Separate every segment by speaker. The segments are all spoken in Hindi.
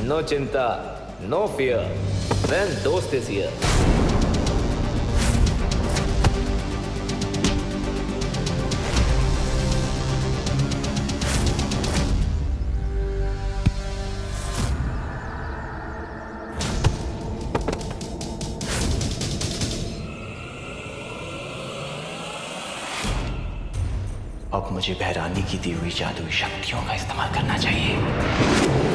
Speaker 1: नो चिंता, नो फियर, when दोस्त is here.
Speaker 2: अब मुझे बहरानी की दी हुई जादुई शक्तियों का इस्तेमाल करना चाहिए।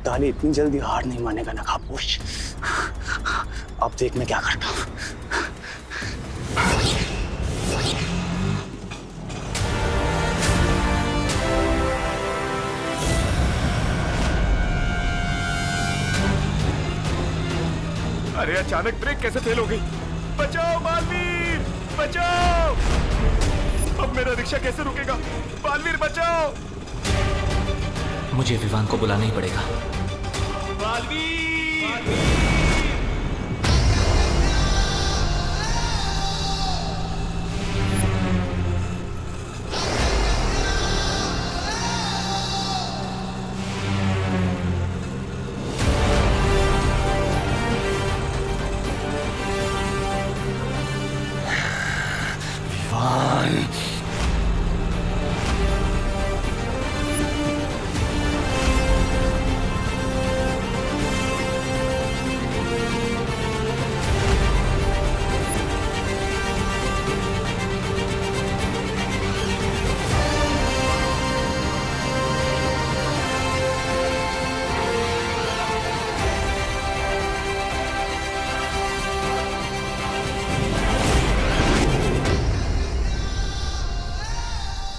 Speaker 3: ताली इतनी जल्दी हार नहीं मानेगा ना खामोश। अब देख मैं क्या करता हूँ।
Speaker 4: अरे अचानक ब्रेक कैसे फेल हो गई? बचाओ बालवीर, बचाओ! अब मेरा रिक्शा कैसे रुकेगा? बालवीर बचाओ!
Speaker 2: मुझे विवान को बुलाना ही पड़ेगा।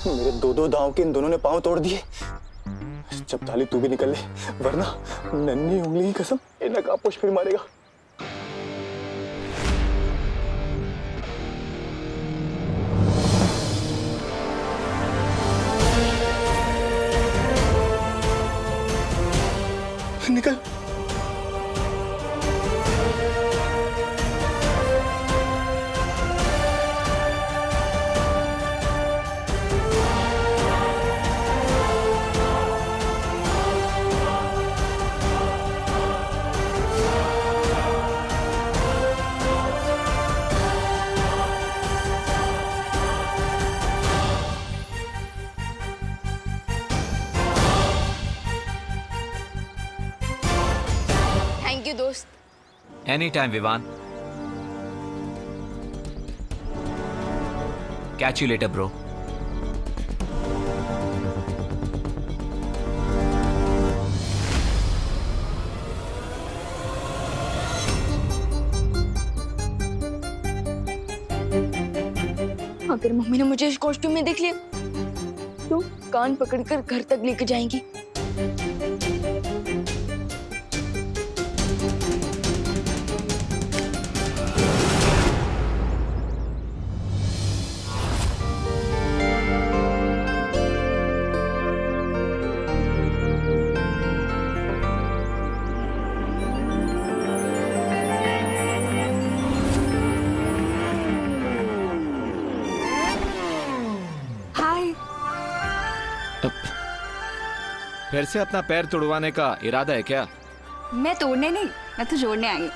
Speaker 3: मेरे दो दांव के इन दोनों ने पांव तोड़ दिए। जब ताली तू भी निकल ले, वरना नन्ही उंगली की कसम ये नकाबपोश फिर मारेगा। निकल।
Speaker 5: थैंक यू दोस्त।
Speaker 2: Any time Vivaan. Catch you later bro.
Speaker 5: अगर मम्मी ने मुझे इस कॉस्ट्यूम में देख लिया तो कान पकड़कर घर तक लेकर जाएंगी।
Speaker 4: फिर से अपना पैर तुड़वाने का इरादा है क्या?
Speaker 6: मैं तोड़ने नहीं, मैं तो जोड़ने आई।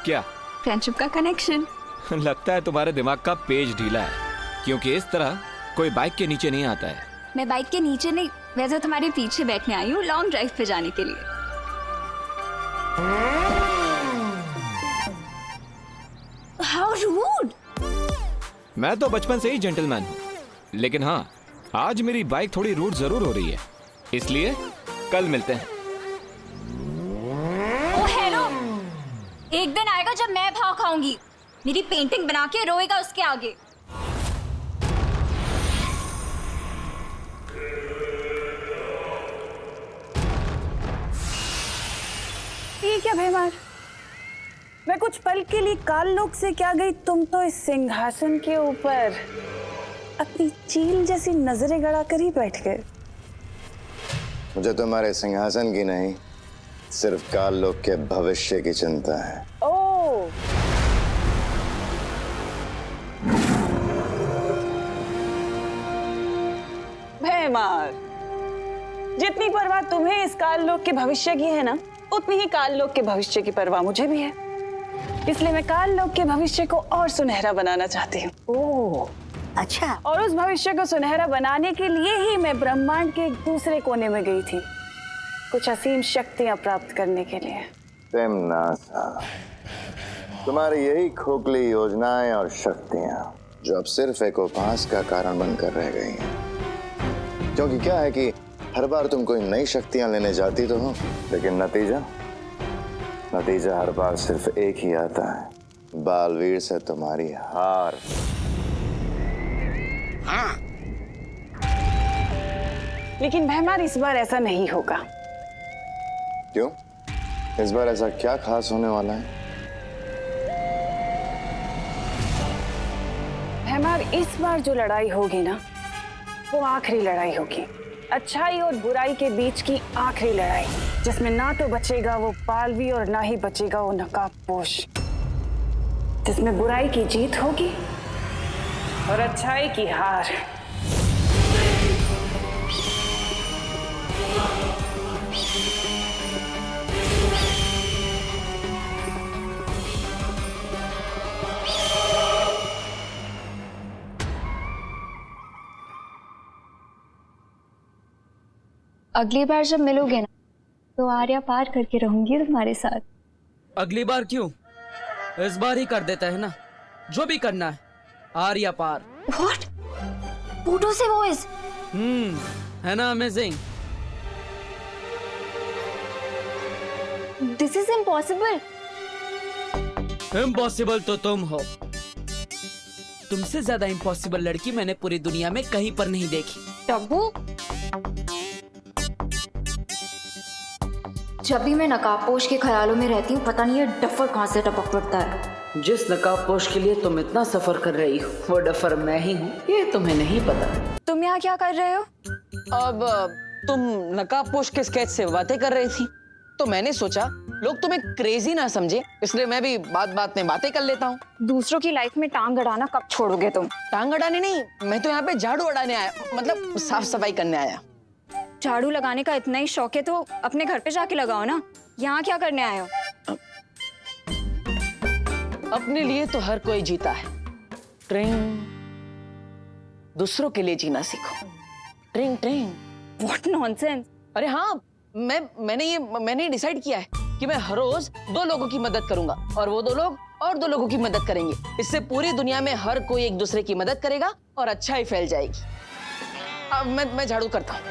Speaker 4: क्या?
Speaker 6: फ्रेंडशिप का कनेक्शन।
Speaker 4: लगता है तुम्हारे दिमाग का पेज ढीला है, क्योंकि इस तरह कोई बाइक के नीचे नहीं आता है।
Speaker 6: मैं बाइक के नीचे नहीं, वैसे तुम्हारे पीछे बैठने आई हूँ लॉन्ग ड्राइव पे जाने के लिए। How rude!
Speaker 4: मैं तो बचपन से ही जेंटलमैन हूँ, लेकिन हाँ, आज मेरी बाइक थोड़ी रूड जरूर हो रही है, इसलिए कल मिलते हैं।
Speaker 6: ओ हेलो, एक दिन आएगा जब मैं भाव खाऊंगी। मेरी पेंटिंग बना के रोएगा उसके आगे।
Speaker 7: क्या भैमार? मैं कुछ पल के लिए काल लोक से क्या गई, तुम तो इस सिंहासन के ऊपर अपनी चील जैसी नजरें गड़ा कर ही बैठ गए।
Speaker 8: मुझे तुम्हारे सिंहासन की नहीं, सिर्फ काल लोक के भविष्य की चिंता है।
Speaker 7: ओ, भैमार, जितनी परवाह तुम्हें इस काल लोक के भविष्य की है ना, उतनी ही काल लोक के भविष्य की परवाह मुझे भी है। इसलिए मैं काल लोक के भविष्य को और सुनहरा बनाना चाहती हूँ।
Speaker 9: ओह, अच्छा।
Speaker 7: और उस भविष्य को सुनहरा बनाने के लिए ही मैं ब्रह्मांड के एक दूसरे कोने में गई थी, कुछ असीम शक्तियां प्राप्त करने के लिए।
Speaker 8: तेमनासा, तुम्हारी यही खोखली योजनाएं और शक्तियां जो अब सिर्फ एक उपहास का कारण बनकर रह गई हैं। क्योंकि क्या है कि हर बार तुम कोई नई शक्तियां लेने जाती तो हो, लेकिन नतीजा हर बार सिर्फ एक ही आता है, बालवीर से तुम्हारी हार।
Speaker 9: हाँ।
Speaker 7: लेकिन भैमार, इस बार ऐसा नहीं होगा।
Speaker 8: क्यों? इस बार ऐसा क्या खास होने वाला है?
Speaker 7: भैमार, इस बार जो लड़ाई होगी ना, वो आखिरी लड़ाई होगी, अच्छाई और बुराई के बीच की आखिरी लड़ाई, जिसमें ना तो बचेगा वो पालवी और ना ही बचेगा वो नकाबपोश, जिसमें बुराई की जीत होगी और अच्छाई की हार।
Speaker 6: अगली बार जब मिलोगे ना, तो आर्या पार करके रहूंगी तुम्हारे साथ।
Speaker 10: अगली बार क्यों? इस बार ही कर देता है ना, जो भी करना है। आर्या पार।
Speaker 6: What? Pluto से वॉइस?
Speaker 10: है ना amazing?
Speaker 6: This is impossible.
Speaker 10: Impossible तो तुम हो। तुमसे ज्यादा इम्पॉसिबल लड़की मैंने पूरी दुनिया में कहीं पर नहीं देखी।
Speaker 6: टब्बू, जब भी मैं नकाबपोश के ख्यालों में रहती हूँ, पता नहीं ये डफर कहाँ से टपक पड़ता है।
Speaker 10: जिस नकाबपोश के लिए तुम इतना सफर कर रही हो, वो डफर मैं ही हूँ, ये तुम्हें नहीं पता।
Speaker 6: तुम यहाँ क्या कर रहे हो?
Speaker 11: अब तुम नकाबपोश के स्केच से बातें कर रही थी, तो मैंने सोचा लोग तुम्हें क्रेजी ना समझे, इसलिए मैं भी बात बात में बातें कर लेता हूँ।
Speaker 6: दूसरों की लाइफ में टांग अड़ाना कब छोड़ोगे तुम?
Speaker 11: टांग अड़ाने नहीं, मैं तो यहाँ पे झाड़ू अड़ाने आया, मतलब साफ सफाई करने आया।
Speaker 6: झाड़ू लगाने का इतना ही शौक है तो अपने घर पे जाके लगाओ ना, यहाँ क्या करने आए हो?
Speaker 11: अपने लिए तो हर कोई जीता है, ट्रिंग। दूसरों के लिए जीना सीखो, ट्रिंग ट्रिंग।
Speaker 6: What nonsense!
Speaker 11: अरे हाँ, मैंने डिसाइड किया है कि मैं हर रोज 2 लोगों की मदद करूंगा और वो 2 लोग और 2 लोगों की मदद करेंगे। इससे पूरी दुनिया में हर कोई एक दूसरे की मदद करेगा और अच्छाई फैल जाएगी। अब मैं झाड़ू करता हूँ।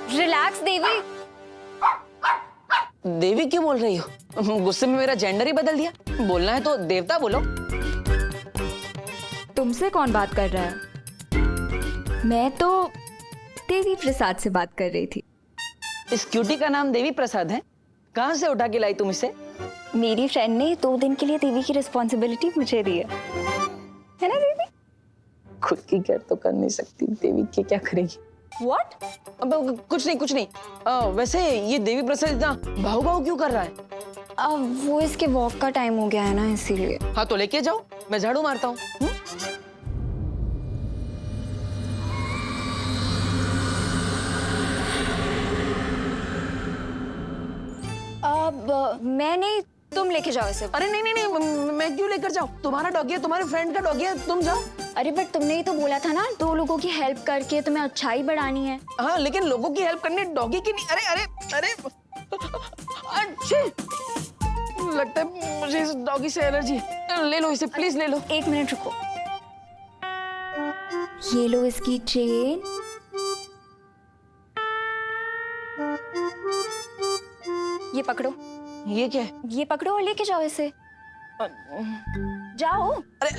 Speaker 6: रिलैक्स देवी।
Speaker 11: देवी क्यों बोल रही हो? गुस्से में मेरा जेंडर ही बदल दिया। बोलना है तो देवता बोलो।
Speaker 6: तुमसे कौन बात कर रहा है? मैं तो देवी प्रसाद से बात कर रही थी।
Speaker 11: इस क्यूटी का नाम देवी प्रसाद है? कहाँ से उठा के लाई तुम इसे?
Speaker 6: मेरी फ्रेंड ने 2 दिन के लिए देवी की रिस्पॉन्सिबिलिटी मुझे दी है ना देवी?
Speaker 11: खुद की केयर तो कर नहीं सकती, देवी की क्या करेगी?
Speaker 6: What?
Speaker 11: अब कुछ नहीं। वैसे ये देवी प्रसाद इतना भाव क्यों कर रहा है?
Speaker 6: अब वो इसके वॉक का टाइम हो गया है ना, इसीलिए।
Speaker 11: हाँ तो लेके जाओ, मैं झाड़ू मारता हूँ।
Speaker 6: अब मैं नहीं, तुम लेके जाओ इसे।
Speaker 11: अरे नहीं, मैं क्यों लेकर जाऊँ? तुम्हारा डॉगी है, तुम्हारे फ्रेंड का डॉगी है, तुम जाओ।
Speaker 6: अरे बट तुमने ही तो बोला था ना, 2 लोगों की हेल्प करके तुम्हें अच्छाई बढ़ानी है।
Speaker 11: हाँ, लेकिन लोगों की हेल्प करने डॉगी की नहीं। अरे अच्छे लगता है मुझे इस डॉगी से एलर्जी है। ले लो इसे, प्लीज ले लो।
Speaker 6: 1 मिनट रुको। ये लो इसकी चेन। ये पकड़ो।
Speaker 11: ये क्या है?
Speaker 6: ये पकड़ो और लेके जाओ इसे। जाओ।
Speaker 11: अरे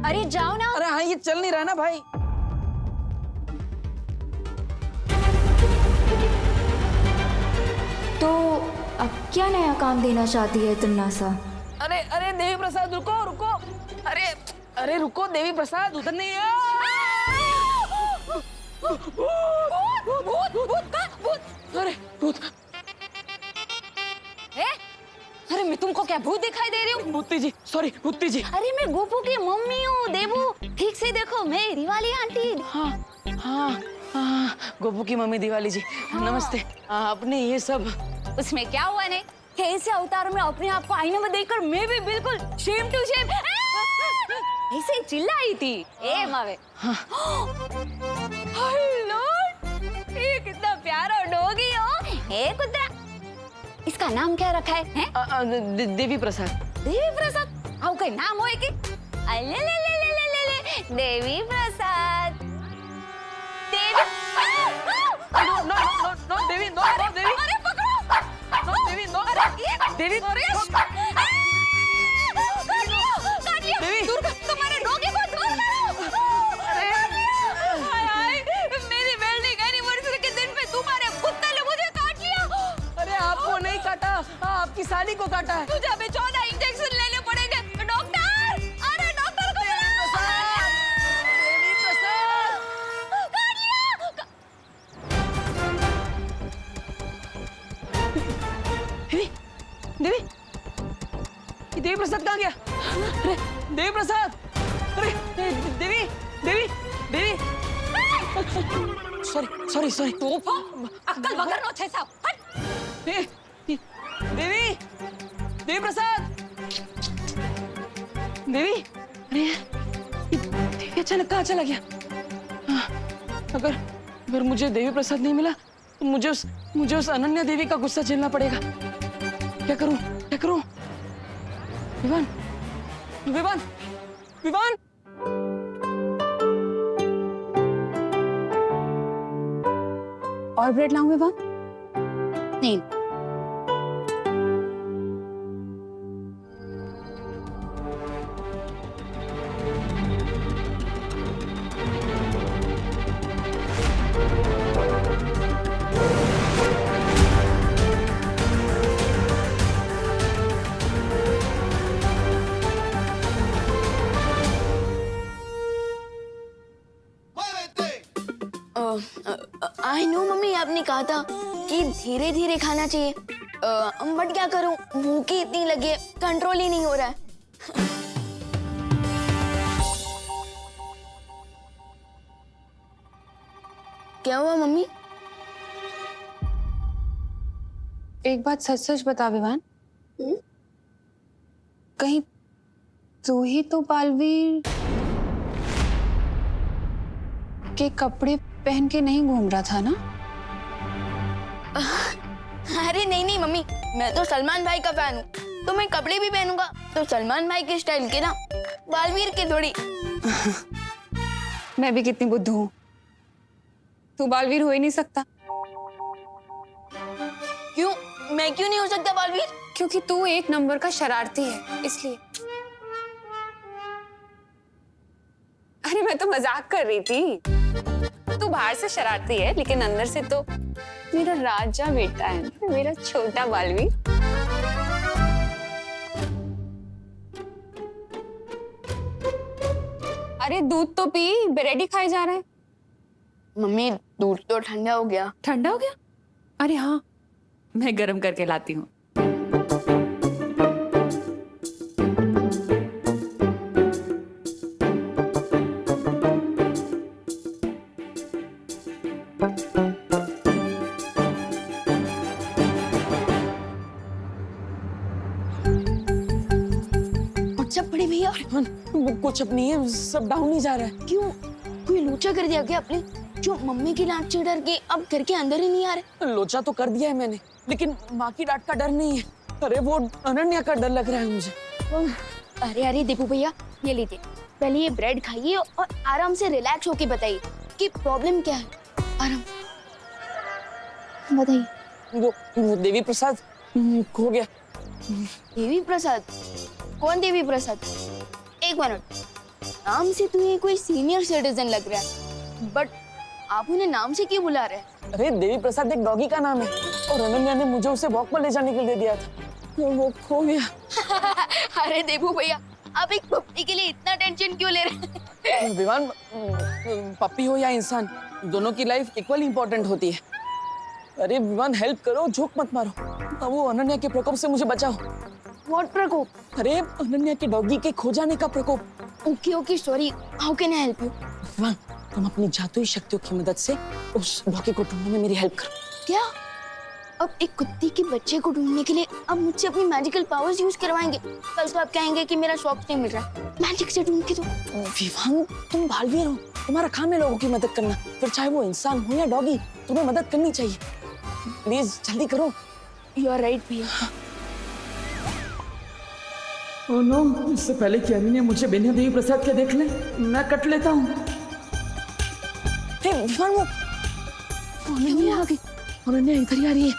Speaker 6: अरे जाओ ना।
Speaker 11: अरे हाँ, ये चल नहीं रहा ना भाई।
Speaker 6: तो अब क्या नया काम देना चाहती है तमन्नासा?
Speaker 11: अरे अरे देवी प्रसाद रुको रुको। अरे अरे रुको देवी प्रसाद, उधर नहीं है। अरे भूत।
Speaker 6: अरे मैं तुमको क्या भूत दिखाई दे रही हूँ?
Speaker 11: भूती जी, सॉरी भूती जी।
Speaker 6: अरे मैं गोपू की मम्मी हूँ देवू, ठीक से देखो, मैं दिवाली आंटी।
Speaker 11: हाँ हाँ हाँ, गोपू की मम्मी दिवाली जी। नमस्ते। आपने ये सब,
Speaker 6: उसमें क्या हुआ ने? कैसे अवतार में अपने आप को आईने में देखकर मैं भी बिल्कुल शेम टू शेम ऐसे चिल्लाई थी। ए मावे। हेलो, ये कितना प्यारा डॉगी हो। ए कुत्ता, इसका नाम क्या रखा है?
Speaker 11: देवी प्रसाद।
Speaker 6: देवी प्रसाद? आओ कोई नाम होए कि? अले ले ले ले ले ले ले देवी प्रसाद। देवी।
Speaker 11: नो नो नो नो देवी, नो नो देवी।
Speaker 6: अरे पकड़ो।
Speaker 11: नो देवी, नो देवी।
Speaker 6: काट लिया।
Speaker 11: देवी।
Speaker 6: दूर कर, तुम्हारे डॉगी को दूर करो।
Speaker 11: अरे
Speaker 6: हाय हाय, मेरी वेडिंग एनिवर्सरी के दिन पे तुम्हारे कुत्ते ने मुझे काट लिया।
Speaker 11: अरे आपको नहीं काटा, आपकी साली को काटा है।
Speaker 6: तुझे अभी 14 इंजेक्शन लेने पड़ेंगे। डॉक्टर, अरे डॉक्टर को बुलाओ।
Speaker 11: देवी प्रसाद।
Speaker 6: काट लिया।
Speaker 11: देवी, देवी, ये देवी प्रसाद कहाँ गया? अरे देवी प्रसाद, अरे Devi, Devi, Devi. Sorry sorry sorry.
Speaker 6: अक्कल वगर नो छे साहब। हट।
Speaker 11: देवी, देवी प्रसाद, देवी। अरे ये देवी अचानक कहाँ चला गया? अगर मुझे देवी प्रसाद नहीं मिला तो मुझे उस अनन्या देवी का गुस्सा झेलना पड़ेगा। क्या करूं, क्या करूं? विवान, विवान, विवान।
Speaker 7: और ब्रेड लाऊं विवान? नहीं।
Speaker 5: आई नो मम्मी, आपने कहा था कि धीरे धीरे खाना चाहिए, बट क्या करूं, भूख ही इतनी लगी है, कंट्रोल ही नहीं हो रहा है। क्या हुआ मम्मी?
Speaker 7: एक बात सच सच बता विवान, कहीं तू ही तो बालवीर के कपड़े पहन के नहीं घूम रहा था ना?
Speaker 5: अरे नहीं नहीं मम्मी, मैं तो सलमान भाई का फैन हूँ, तो मैं कपड़े भी पहनूंगा तो सलमान भाई के स्टाइल के ना, बालवीर के थोड़ी।
Speaker 7: मैं भी कितनी बुद्धू हूँ, तू बालवीर हो ही नहीं सकता।
Speaker 5: क्यों? मैं क्यों नहीं हो सकता बालवीर?
Speaker 7: क्योंकि तू एक नंबर का शरारती है, इसलिए। अरे मैं तो मजाक कर रही थी, तू बाहर से शरारती है लेकिन अंदर से तो मेरा राजा बेटा है, मेरा छोटा बालवीर। अरे दूध तो पी, ब्रेड ही खाए जा रहा है।
Speaker 5: मम्मी दूध तो ठंडा हो गया।
Speaker 7: ठंडा हो गया? अरे हाँ, मैं गर्म करके लाती हूँ।
Speaker 5: बड़े भैया
Speaker 11: कुछ अब नहीं है, सब डाउन ही जा रहा है।
Speaker 5: क्यों? कोई लोचा कर दिया क्या आपने, जो मम्मी की डांट से डर के अब घर के अंदर ही नहीं आ रहे?
Speaker 11: लोचा तो कर दिया है मैंने, लेकिन माँ की डांट का डर नहीं है। अरे वो अनन्या का डर लग रहा है मुझे।
Speaker 5: अरे अरे दीपू भैया, ये लीजिए, पहले ये ब्रेड खाइए और आराम से रिलैक्स होके बताइए कि प्रॉब्लम क्या है। आराम बताइए।
Speaker 11: वो देवी प्रसाद खो गया।
Speaker 5: देवी प्रसाद? कौन देवी प्रसाद? एक मिनट, नाम से तो ये कोई सीनियर सिटीजन लग रहा है, बट आप उन्हें नाम से क्यों बुला रहे हैं?
Speaker 11: अरे देवी प्रसाद एक डॉगी का नाम है और अनन्या ने मुझे उसे वॉक पर ले जाने के लिए दिया था, वो खो गया।
Speaker 5: अरे देबू भैया, आप एक पप्पी के लिए इतना टेंशन क्यों ले रहे हैं?
Speaker 11: विवान, पप्पी हो या इंसान, दोनों की लाइफ इक्वली इम्पोर्टेंट होती है। अरे विवान, हेल्प करो, झोंक मत मारो। अब वो अनन्या के प्रकोप से मुझे बचाओ।
Speaker 5: व्हाट प्रकोप?
Speaker 11: अरे अनन्या के डॉगी के खो जाने का प्रकोप।
Speaker 5: Okay okay, sorry, how can I help you?
Speaker 11: Vivaan, तुम अपनी जादुई शक्तियों की मदद से उस डॉगी को ढूंढने में मेरी हेल्प करो।
Speaker 5: क्या? अब एक कुत्ते के बच्चे को ढूंढने के लिए अब मुझसे अपनी मैजिकल पावर्स यूज करवाएंगे? कल तो आप कहेंगे कि मेरा शॉप नहीं मिल रहा, मैजिक से ढूंढ के दो।
Speaker 11: विवान, तुम बालवीर हो, तुम्हारा काम है लोगों की मदद करना, फिर चाहे वो इंसान हो या डॉगी, तुम्हें मदद करनी चाहिए। प्लीज जल्दी करो।
Speaker 5: यू आर राइट भैया।
Speaker 10: ओह नो, इससे पहले कि अनन्या मुझे बिना देवी प्रसाद के देख ले, मैं कट लेता हूँ।
Speaker 11: हे विवान, वो अनन्या आ गई। अनन्या इधर ही आ रही है।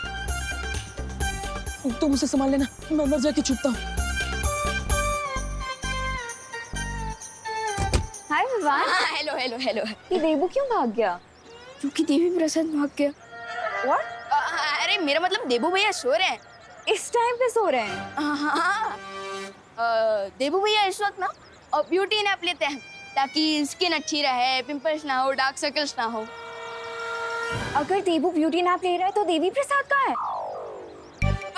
Speaker 11: तुम उसे संभाल लेना, मैं अंदर जाके छुपता हूँ।
Speaker 6: Hi Vivaan.
Speaker 5: Hello hello hello.
Speaker 6: ये देबू क्यों भाग गया?
Speaker 5: क्योंकि देवी प्रसाद भाग गया।
Speaker 6: What?
Speaker 5: अरे मेरा मतलब देबू भैया सो रहे हैं।
Speaker 6: इस टाइम पे सो रहे हैं?
Speaker 5: हाँ, देबू भैया इस वक्त ना ब्यूटी नैप लेते हैं ताकि स्किन अच्छी रहे, पिंपल्स ना हो, डार्क सर्कल्स ना हो।
Speaker 6: अगर देबू ब्यूटी नैप ले रहा है तो देवी प्रसाद कहाँ है?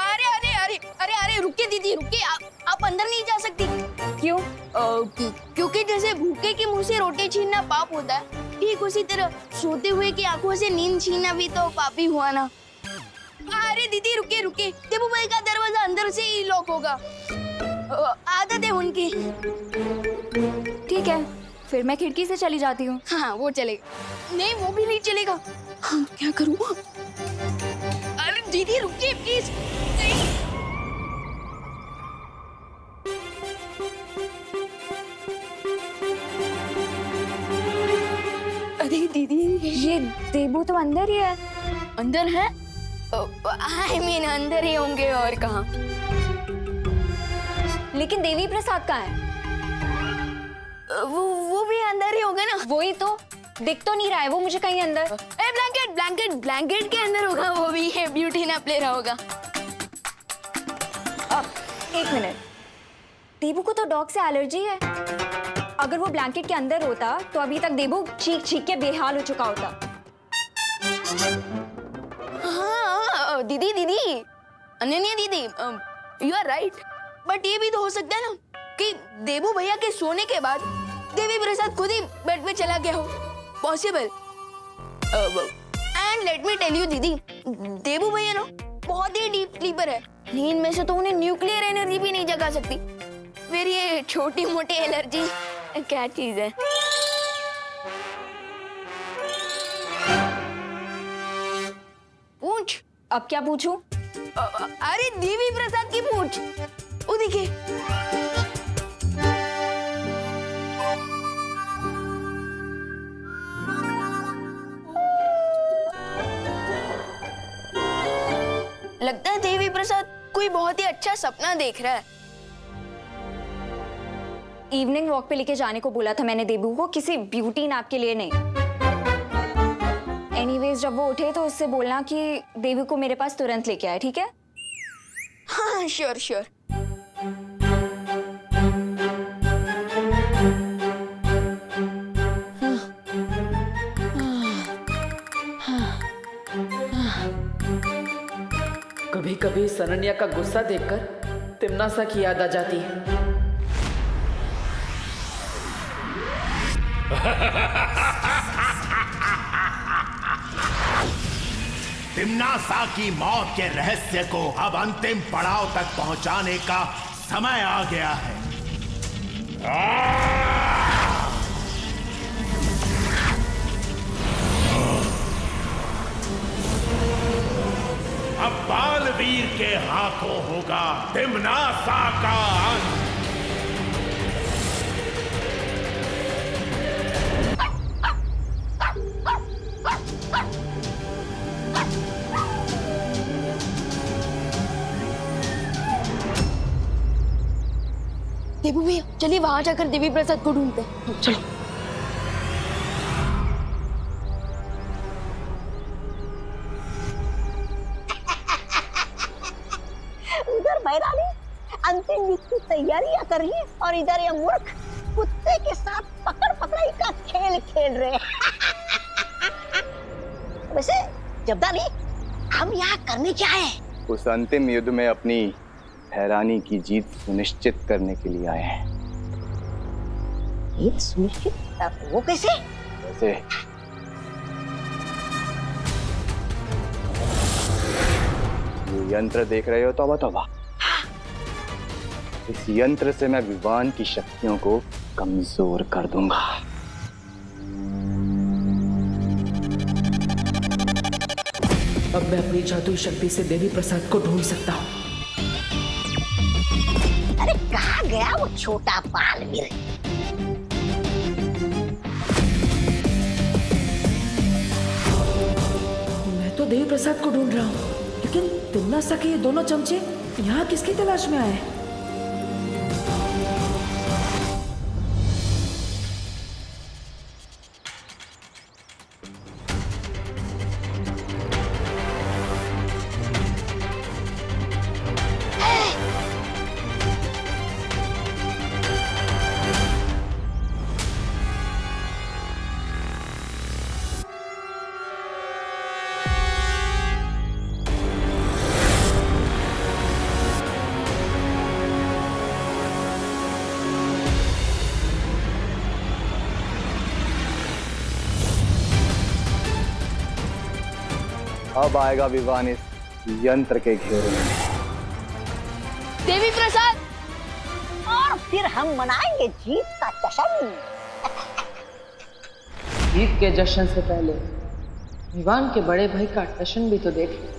Speaker 5: अरे अरे अरे अरे अरे रुकिए दीदी, रुकिए, आप अंदर नहीं जा सकती।
Speaker 6: क्यों?
Speaker 5: क्योंकि जैसे भूखे के मुंह से रोटी छीनना पाप होता है, ठीक उसी तरह सोते हुए की आंखों से नींद छीनना भी तो पाप ही हुआ ना। अरे दीदी रुकिए रुकिए, देबू भाई का दरवाजा अंदर से ही लॉक होगा, आदत है उनकी।
Speaker 6: ठीक है, फिर मैं खिड़की से चली जाती हूँ।
Speaker 5: हाँ वो चलेगा। नहीं वो भी नहीं चलेगा। हाँ, क्या करूँ? अरे दीदी रुकिए प्लीज। अरे दीदी,
Speaker 6: ये देबू तो अंदर ही है।
Speaker 5: अंदर है? आई मीन अंदर ही होंगे और कहाँ।
Speaker 6: लेकिन देवी प्रसाद कहाँ है?
Speaker 5: वो भी अंदर ही होगा ना।
Speaker 6: वही तो, दिख तो नहीं रहा है वो मुझे कहीं अंदर।
Speaker 5: ब्लैंकेट ब्लैंकेट ब्लैंकेट के अंदर होगा, वो भी है, ब्यूटी नैप ले रहा होगा।
Speaker 6: एक मिनट, देबू को तो डॉग से एलर्जी है। अगर वो ब्लैंकेट के अंदर होता तो अभी तक देबू चीख चीख के बेहाल हो चुका होता।
Speaker 5: हाँ दीदी दीदी, अनन्या दीदी, यू आर राइट, बट ये भी तो हो सकता है ना कि देबू भैया के सोने के बाद देवी प्रसाद खुद ही बेड पे चला गया हो। Possible. And let me tell you दीदी, देबू भैया ना बहुत ही डीप स्लीपर है, नींद में से तो उन्हें न्यूक्लियर एनर्जी भी नहीं जगा सकती। फिर ये छोटी मोटी एलर्जी क्या चीज है? पूछ।
Speaker 6: अब क्या पूछूं?
Speaker 5: अरे देवी प्रसाद की पूछ, वो देखिए। लगता है देवी प्रसाद कोई बहुत ही अच्छा सपना देख रहा है।
Speaker 6: इवनिंग वॉक पे लेके जाने को बोला था मैंने देबू को, किसी ब्यूटी नैप के लिए नहीं। एनीवेज जब वो उठे तो उससे बोलना कि देवी को मेरे पास तुरंत लेके आए, ठीक है?
Speaker 5: हाँ श्योर श्योर।
Speaker 10: कभी कभी अनन्या का गुस्सा देखकर तिमनासा की याद आ जाती है।
Speaker 12: तिमनासा की मौत के रहस्य को अब अंतिम पड़ाव तक पहुंचाने का समय आ गया है। अब बालवीर के हाथों होगा तिमनासा का अंत।
Speaker 5: देबू भैया चलिए वहां जाकर देवी प्रसाद को ढूंढते हैं।
Speaker 11: चलो।
Speaker 9: उधर बैरानी अंतिम युद्ध की तैयारियां कर रही है और इधर ये मूर्ख कुत्ते के साथ पकड़ पकड़ाई का खेल खेल रहे हैं। वैसे जब्दानी हम यहाँ करने क्या आए?
Speaker 3: उस अंतिम युद्ध में अपनी हैरानी की जीत सुनिश्चित करने के लिए आए हैं।
Speaker 9: जीत सुनिश्चित? वो कैसे?
Speaker 3: वैसे ये यंत्र देख रहे हो तौबा तौबा। इस यंत्र से मैं विवान की शक्तियों को कमजोर कर दूंगा।
Speaker 10: अब मैं अपनी जादुई शक्ति से देवी प्रसाद को ढूंढ सकता हूँ।
Speaker 9: अरे कहाँ गया वो छोटा बालवीर?
Speaker 10: मैं तो देवी प्रसाद को ढूंढ रहा हूँ, लेकिन तिम्नासा के ये दोनों चमचे यहाँ किसकी तलाश में आए?
Speaker 3: अब आएगा विवान इस यंत्र के घेरे में।
Speaker 5: देवी प्रसाद
Speaker 9: और फिर हम मनाएंगे जीत का जश्न।
Speaker 11: जीत के जश्न से पहले विवान के बड़े भाई का जश्न भी तो देख लो।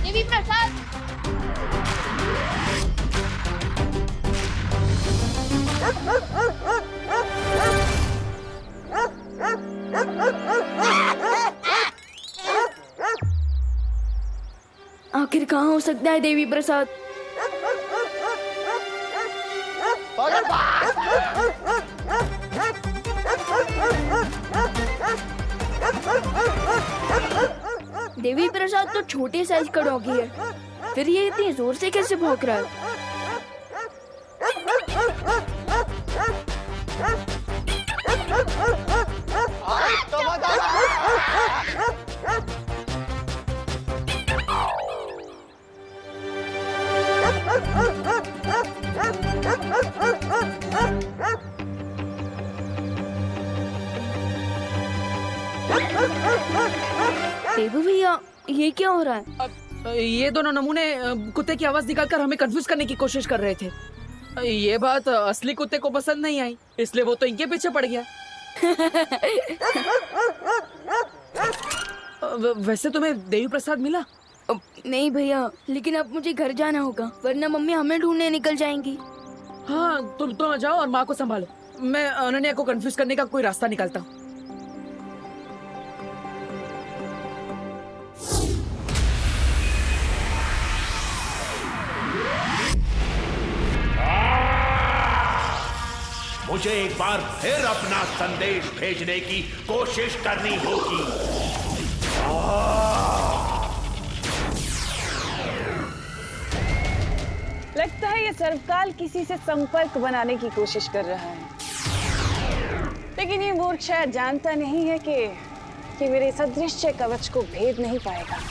Speaker 5: देवी प्रसाद आखिर कहाँ हो सकता है देवी प्रसाद? देवी प्रसाद तो छोटे साइज का डॉगी है, फिर ये इतनी जोर से कैसे भौंक रहा है? देबू भैया ये क्या हो रहा है?
Speaker 10: ये दोनों नमूने कुत्ते की आवाज निकालकर हमें कंफ्यूज करने की कोशिश कर रहे थे। ये बात असली कुत्ते को पसंद नहीं आई, इसलिए वो तो इनके पीछे पड़ गया। वैसे तुम्हें देवी प्रसाद मिला?
Speaker 5: नहीं भैया, लेकिन अब मुझे घर जाना होगा, वरना मम्मी हमें ढूंढने निकल जाएंगी।
Speaker 10: हाँ तुम तो जाओ और माँ को संभालो, मैं अनन्या को कंफ्यूज करने का कोई रास्ता निकालता हूँ।
Speaker 12: मुझे एक बार फिर अपना संदेश भेजने की कोशिश करनी होगी।
Speaker 7: लगता है ये सर्वकाल किसी से संपर्क बनाने की कोशिश कर रहा है, लेकिन ये मूर्ख शायद जानता नहीं है कि मेरे इस अदृश्य कवच को भेद नहीं पाएगा।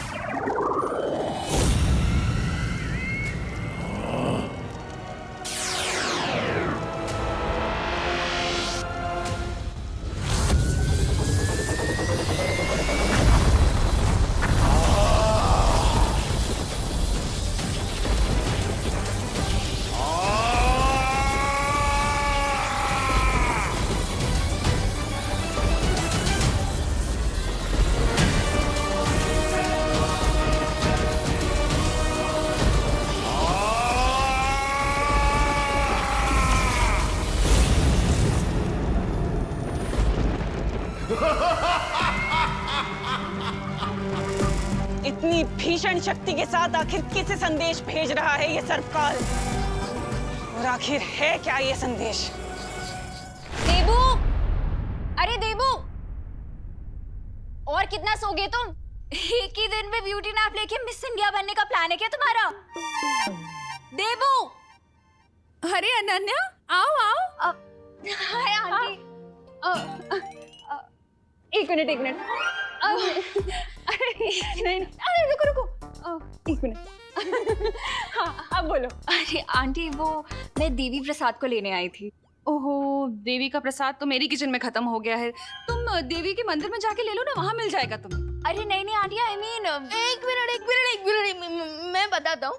Speaker 13: इतनी भीषण शक्ति के साथ आखिर किसे संदेश भेज रहा है ये सर्पकाल? और आखिर है क्या ये संदेश?
Speaker 6: देबू, अरे देबू, और कितना सोगे तुम? एक ही दिन में ब्यूटी नैप लेके मिस इंडिया बनने का प्लान है क्या तुम्हारा? देबू,
Speaker 10: अरे अनन्या, आओ आओ।
Speaker 6: Hi aunty.
Speaker 13: एक मिनट। नहीं, अरे रुको। एक मिनट। हाँ, अब बोलो।
Speaker 6: अरे आंटी, वो मैं देवी प्रसाद को लेने आई थी।
Speaker 10: ओहो, देवी का प्रसाद तो मेरी किचन में खत्म हो गया है। तुम देवी के मंदिर में जाके ले लो ना, वहाँ मिल जाएगा तुम्हें।
Speaker 6: अरे नहीं आंटी, आई मीन
Speaker 5: एक मिनट मैं बताता हूँ।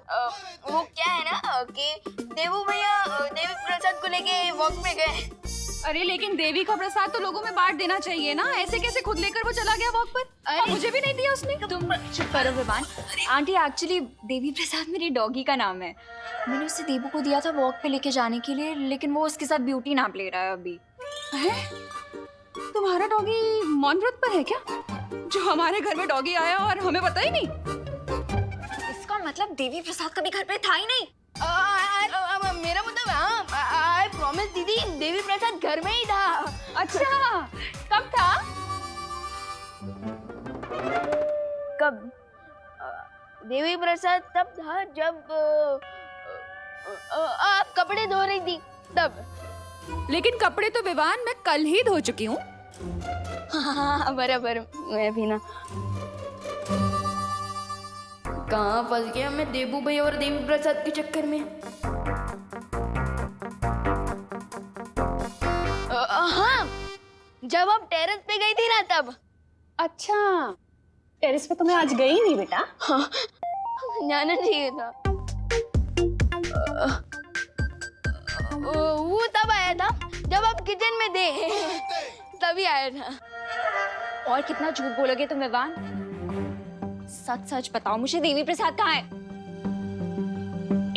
Speaker 5: वो क्या है ना कि देवू भैया देवी प्रसाद को लेके वॉक में गए।
Speaker 10: अरे लेकिन देवी का प्रसाद तो लोगों में बांट देना चाहिए ना, ऐसे कैसे खुद लेकर वो चला गया वॉक पर? और मुझे भी नहीं दिया उसने।
Speaker 6: तुम चुप करो विवान। आंटी, एक्चुअली देवी प्रसाद मेरी डॉगी का नाम है। मैंने उसे देवू को दिया था वॉक पे लेके जाने के लिए, लेकिन वो उसके साथ ब्यूटी नैप ले रहा है अभी।
Speaker 10: है? तुम्हारा डॉगी मौन व्रत पर है क्या? जो हमारे घर में डॉगी आया और हमें पता ही नहीं।
Speaker 6: इसका मतलब देवी प्रसाद कभी घर पे था ही नहीं।
Speaker 5: मेरा मतलब आई प्रॉमिस दीदी, देवी प्रसाद घर में ही था।
Speaker 10: अच्छा, कब था?
Speaker 5: कब? देवी प्रसाद तब था जब आप कपड़े धो रही थी तब।
Speaker 10: लेकिन कपड़े तो विवान मैं कल ही धो चुकी हूँ।
Speaker 5: हाँ बराबर, मैं भी ना। कहाँ फंस गया मैं देवू भैया और देवी प्रसाद के चक्कर में। हाँ, जब आप टेरेस पे गई थी ना तब।
Speaker 13: अच्छा, टेरेस पे तो मैं आज गई नहीं बेटा।
Speaker 5: हाँ, जाना चाहिए था। वो तब आया था जब आप किचन में थे, तभी आया था।
Speaker 6: और कितना झूठ बोलोगे तुम विवान? सच सच बताओ मुझे, देवी प्रसाद कहाँ है?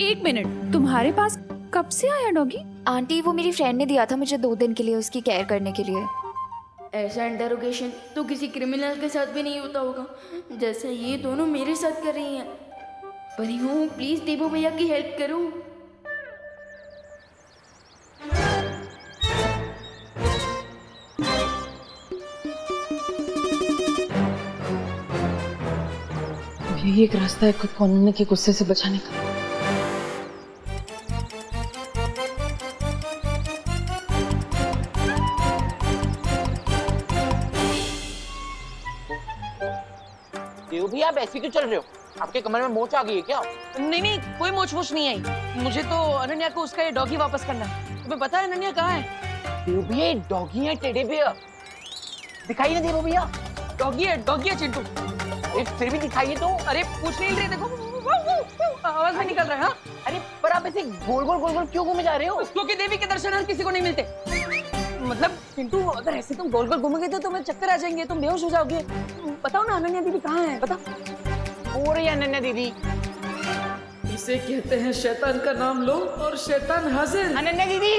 Speaker 10: एक मिनट, तुम्हारे पास कब से आया डॉगी?
Speaker 6: आंटी, वो मेरी फ्रेंड ने दिया था मुझे 2 दिन के लिए उसकी केयर करने के लिए।
Speaker 5: ऐसा इंटरोगेशन तो किसी क्रिमिनल के साथ भी नहीं होता होगा जैसे ये दोनों मेरे साथ कर रही हैं। परी हूँ, प्लीज देवू भैया की हेल्प करो।
Speaker 11: यही एक रास्ता है खुद को अनन्या के गुस्से से बचाने का।
Speaker 14: भी आप ऐसे क्यों चल रहे हो? आपके कमर में मोच आ गई है क्या?
Speaker 11: नहीं, कोई मोच नहीं आई। मुझे तो अनन्या को उसका ये डॉगी वापस करना है। तुम्हें पता है अनन्या कहाँ है?
Speaker 14: देव भैया, ये डॉगी है टेढ़े भैया। दिखाई ना देव भैया।
Speaker 11: डॉगी है चिंटू।
Speaker 14: फिर भी दिखाइए तो।
Speaker 11: अरे पूछ नहीं रहे, देखो आवाज में निकल रहा है। हाँ?
Speaker 14: अरे पर आप ऐसे गोल गोल क्यों घूमे जा रहे हो?
Speaker 11: क्योंकि देवी के दर्शन हर किसी को नहीं मिलते। मतलब चिंटू, अगर ऐसे तुम गोल गोल घूमोगे तो तुम्हें चक्कर आ जाएंगे, तुम बेहोश हो जाओगे। बताओ ना अनन्या दीदी कहाँ है, बताओ।
Speaker 14: हो रही है अनन्या दीदी।
Speaker 10: इसे कहते हैं शैतान का नाम लो और शैतान हाजिर।
Speaker 14: अनन्या दीदी